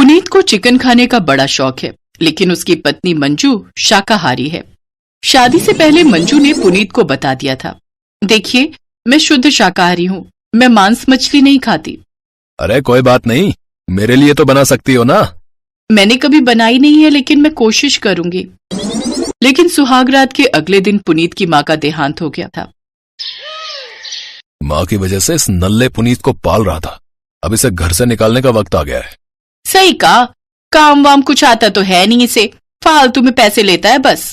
पुनीत को चिकन खाने का बड़ा शौक है, लेकिन उसकी पत्नी मंजू शाकाहारी है। शादी से पहले मंजू ने पुनीत को बता दिया था, देखिए मैं शुद्ध शाकाहारी हूँ, मैं मांस मछली नहीं खाती। अरे कोई बात नहीं, मेरे लिए तो बना सकती हो ना। मैंने कभी बनाई नहीं है, लेकिन मैं कोशिश करूंगी। लेकिन सुहागरात के अगले दिन पुनीत की माँ का देहांत हो गया था। माँ की वजह से इस नल्ले पुनीत को पाल रहा था, अब इसे घर से निकालने का वक्त आ गया है। सही कहा, काम वाम कुछ आता तो है नहीं इसे, फालतू में पैसे लेता है बस।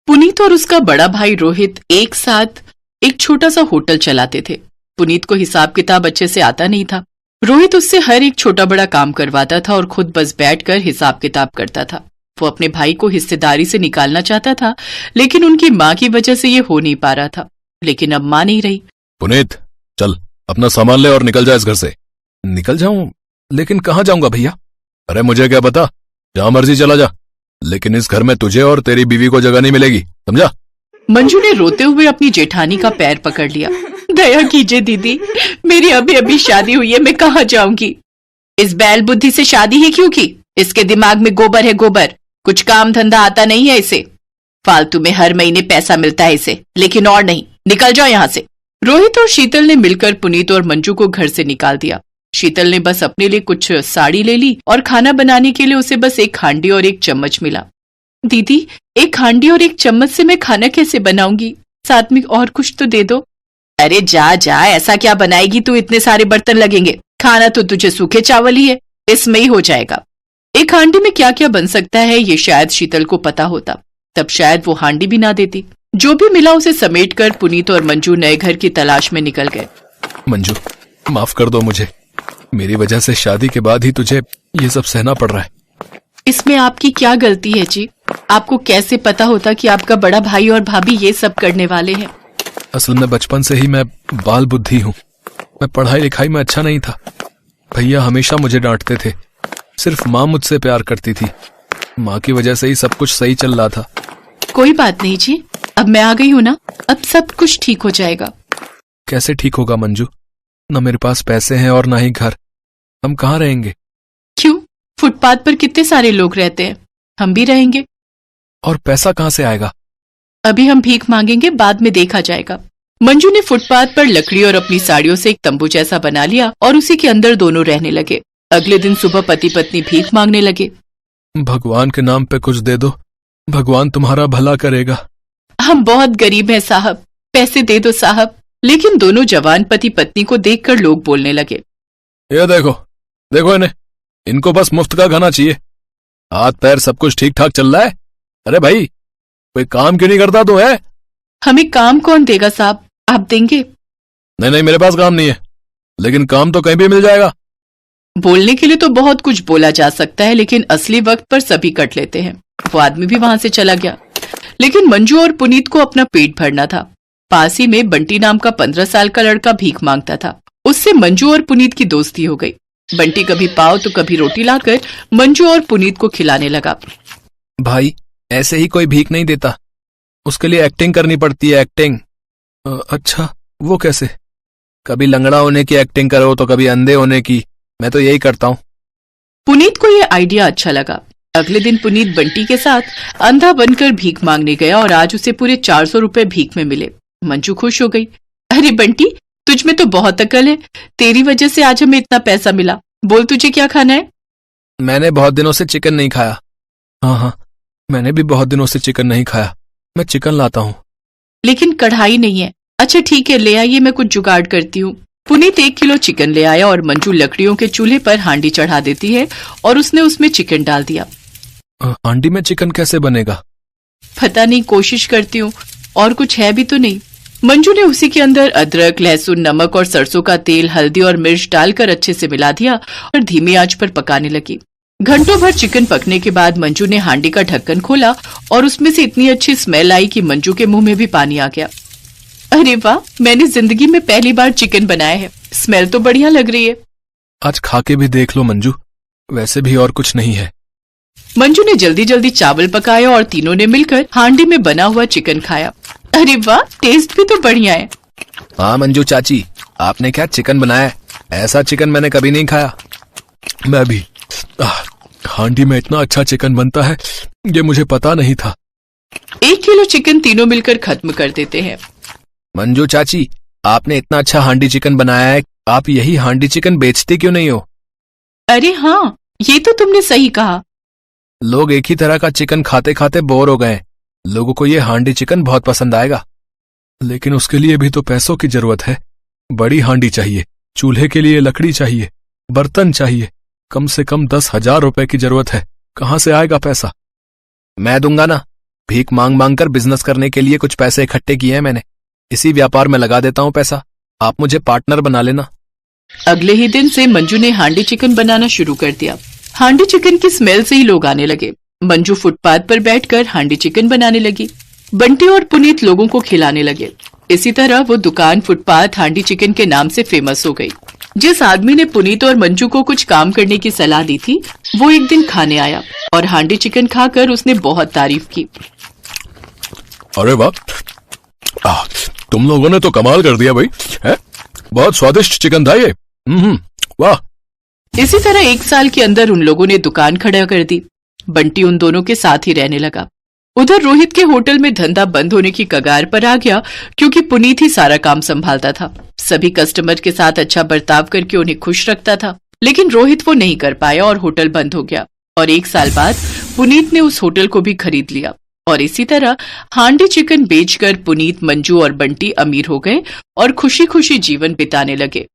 पुनीत और उसका बड़ा भाई रोहित एक साथ एक छोटा सा होटल चलाते थे। पुनीत को हिसाब किताब अच्छे से आता नहीं था। रोहित उससे हर एक छोटा बड़ा काम करवाता था और खुद बस बैठकर हिसाब किताब करता था। वो अपने भाई को हिस्सेदारी से निकालना चाहता था, लेकिन उनकी माँ की वजह से ये हो नहीं पा रहा था। लेकिन अब माँ नहीं रही। पुनीत चल अपना सामान ले और निकल जा इस घर से। निकल जाऊं? लेकिन कहाँ जाऊंगा भैया? अरे मुझे क्या पता, जहां मर्जी चला जा, लेकिन इस घर में तुझे और तेरी बीवी को जगह नहीं मिलेगी, समझा? मंजू ने रोते हुए अपनी जेठानी का पैर पकड़ लिया। दया कीजिए दीदी, मेरी अभी अभी शादी हुई है, मैं कहाँ जाऊंगी? इस बैल बुद्धि से शादी ही क्यों की? इसके दिमाग में गोबर है गोबर, कुछ काम धंधा आता नहीं है इसे। फालतू में हर महीने पैसा मिलता है इसे, लेकिन और नहीं, निकल जाओ यहाँ से। रोहित और शीतल ने मिलकर पुनीत और मंजू को घर से निकाल दिया। शीतल ने बस अपने लिए कुछ साड़ी ले ली और खाना बनाने के लिए उसे बस एक हांडी और एक चम्मच मिला। दीदी, एक हांडी और एक चम्मच से मैं खाना कैसे बनाऊंगी? साथ में और कुछ तो दे दो। अरे जा जा, ऐसा क्या बनाएगी तू, इतने सारे बर्तन लगेंगे, खाना तो तुझे सूखे चावल ही है, इसमें ही हो जाएगा। एक हांडी में क्या क्या बन सकता है ये शायद शीतल को पता होता, तब शायद वो हांडी भी ना देती। जो भी मिला उसे समेटकर पुनीत और मंजू नए घर की तलाश में निकल गए। मंजू माफ कर दो मुझे, मेरी वजह से शादी के बाद ही तुझे ये सब सहना पड़ रहा है। इसमें आपकी क्या गलती है जी? आपको कैसे पता होता कि आपका बड़ा भाई और भाभी ये सब करने वाले हैं? असल में बचपन से ही मैं बाल बुद्धि हूँ, मैं पढ़ाई लिखाई में अच्छा नहीं था। भैया हमेशा मुझे डांटते थे, सिर्फ माँ मुझसे प्यार करती थी। माँ की वजह से ही सब कुछ सही चल रहा था। कोई बात नहीं जी, अब मैं आ गई हूँ ना, अब सब कुछ ठीक हो जाएगा। कैसे ठीक होगा मंजू? न मेरे पास पैसे हैं और ना ही घर, हम कहाँ रहेंगे? क्यों, फुटपाथ पर कितने सारे लोग रहते हैं, हम भी रहेंगे। और पैसा कहाँ से आएगा? अभी हम भीख मांगेंगे, बाद में देखा जाएगा। मंजू ने फुटपाथ पर लकड़ी और अपनी साड़ियों से एक तंबू जैसा बना लिया और उसी के अंदर दोनों रहने लगे। अगले दिन सुबह पति पत्नी भीख मांगने लगे। भगवान के नाम पे कुछ दे दो, भगवान तुम्हारा भला करेगा। हम बहुत गरीब हैं साहब, पैसे दे दो साहब। लेकिन दोनों जवान पति पत्नी को देखकर लोग बोलने लगे, ये देखो देखो इन्हें, इनको बस मुफ्त का खाना चाहिए, हाथ पैर सब कुछ ठीक ठाक चल रहा है। अरे भाई कोई काम क्यों नहीं करता तो है? हमें काम कौन देगा साहब, आप देंगे? नहीं नहीं, मेरे पास काम नहीं है, लेकिन काम तो कहीं भी मिल जाएगा। बोलने के लिए तो बहुत कुछ बोला जा सकता है, लेकिन असली वक्त पर सभी कट लेते हैं। वो आदमी भी वहां से चला गया। लेकिन मंजू और पुनीत को अपना पेट भरना था। पास ही में बंटी नाम का 15 साल का लड़का भीख मांगता था। उससे मंजू और पुनीत की दोस्ती हो गई। बंटी कभी पाव तो कभी रोटी लाकर मंजू और पुनीत को खिलाने लगा। भाई ऐसे ही कोई भीख नहीं देता, उसके लिए एक्टिंग करनी पड़ती है, एक्टिंग। अच्छा वो कैसे? कभी लंगड़ा होने की एक्टिंग करो तो कभी अंधे होने की, मैं तो यही करता हूँ। पुनीत को यह आइडिया अच्छा लगा। अगले दिन पुनीत बंटी के साथ अंधा बनकर भीख मांगने गया और आज उसे पूरे 400 रुपए भीख में मिले। मंजू खुश हो गई। अरे बंटी, तुझ में तो बहुत अकल है, तेरी वजह से आज हमें इतना पैसा मिला। बोल तुझे क्या खाना है? मैंने बहुत दिनों से चिकन नहीं खाया। हाँ, मैंने भी बहुत दिनों से चिकन नहीं खाया, मैं चिकन लाता हूँ। लेकिन कढ़ाई नहीं है। अच्छा ठीक है, ले आइए, मैं कुछ जुगाड़ करती हूँ। पुनीत 1 किलो चिकन ले आया और मंजू लकड़ियों के चूल्हे पर हांडी चढ़ा देती है और उसने उसमें चिकन डाल दिया। हांडी में चिकन कैसे बनेगा? पता नहीं, कोशिश करती हूँ। और कुछ है भी तो नहीं। मंजू ने उसी के अंदर अदरक, लहसुन, नमक और सरसों का तेल, हल्दी और मिर्च डालकर अच्छे से मिला दिया और धीमी आंच पर पकाने लगी। घंटों भर चिकन पकने के बाद मंजू ने हांडी का ढक्कन खोला और उसमें से इतनी अच्छी स्मेल आई कि मंजू के मुंह में भी पानी आ गया। अरे वाह, मैंने जिंदगी में पहली बार चिकन बनाया है, स्मेल तो बढ़िया लग रही है। आज खा के भी देख लो मंजू, वैसे भी और कुछ नहीं है। मंजू ने जल्दी जल्दी चावल पकाया और तीनों ने मिलकर हांडी में बना हुआ चिकन खाया। अरे वाह, टेस्ट भी तो बढ़िया है। हाँ मंजू चाची, आपने क्या चिकन बनाया है? ऐसा चिकन मैंने कभी नहीं खाया। मैं भी हांडी में इतना अच्छा चिकन बनता है, ये मुझे पता नहीं था। 1 किलो चिकन तीनों मिलकर खत्म कर देते हैं। मंजू चाची, आपने इतना अच्छा हांडी चिकन बनाया है, आप यही हांडी चिकन बेचते क्यों नहीं हो? अरे हाँ, ये तो तुमने सही कहा। लोग एक ही तरह का चिकन खाते खाते बोर हो गए। लोगों को ये हांडी चिकन बहुत पसंद आएगा, लेकिन उसके लिए भी तो पैसों की जरूरत है। बड़ी हांडी चाहिए, चूल्हे के लिए लकड़ी चाहिए, बर्तन चाहिए, कम से कम 10,000 रुपए की जरूरत है। कहां से आएगा पैसा? मैं दूंगा ना, भीख मांग मांग कर बिजनेस करने के लिए कुछ पैसे इकट्ठे किए हैं मैंने, इसी व्यापार में लगा देता हूं पैसा। आप मुझे पार्टनर बना लेना। अगले ही दिन से मंजू ने हांडी चिकन बनाना शुरू कर दिया। हांडी चिकन की स्मेल से ही लोग आने लगे। मंजू फुटपाथ पर बैठकर हांडी चिकन बनाने लगी। बंटी और पुनीत लोगों को खिलाने लगे। इसी तरह वो दुकान फुटपाथ हांडी चिकन के नाम से फेमस हो गई। जिस आदमी ने पुनीत और मंजू को कुछ काम करने की सलाह दी थी, वो एक दिन खाने आया और हांडी चिकन खाकर उसने बहुत तारीफ की। अरे वाह, तुम लोगों ने तो कमाल कर दिया भाई, है? बहुत स्वादिष्ट चिकन था ये। वाह। इसी तरह 1 साल के अंदर उन लोगों ने दुकान खड़ा कर दी। बंटी उन दोनों के साथ ही रहने लगा। उधर रोहित के होटल में धंधा बंद होने की कगार पर आ गया, क्योंकि पुनीत ही सारा काम संभालता था। सभी कस्टमर के साथ अच्छा बर्ताव करके उन्हें खुश रखता था, लेकिन रोहित वो नहीं कर पाया और होटल बंद हो गया। और 1 साल बाद पुनीत ने उस होटल को भी खरीद लिया और इसी तरह हांडी चिकन बेचकर पुनीत, मंजू और बंटी अमीर हो गए और खुशी खुशी जीवन बिताने लगे।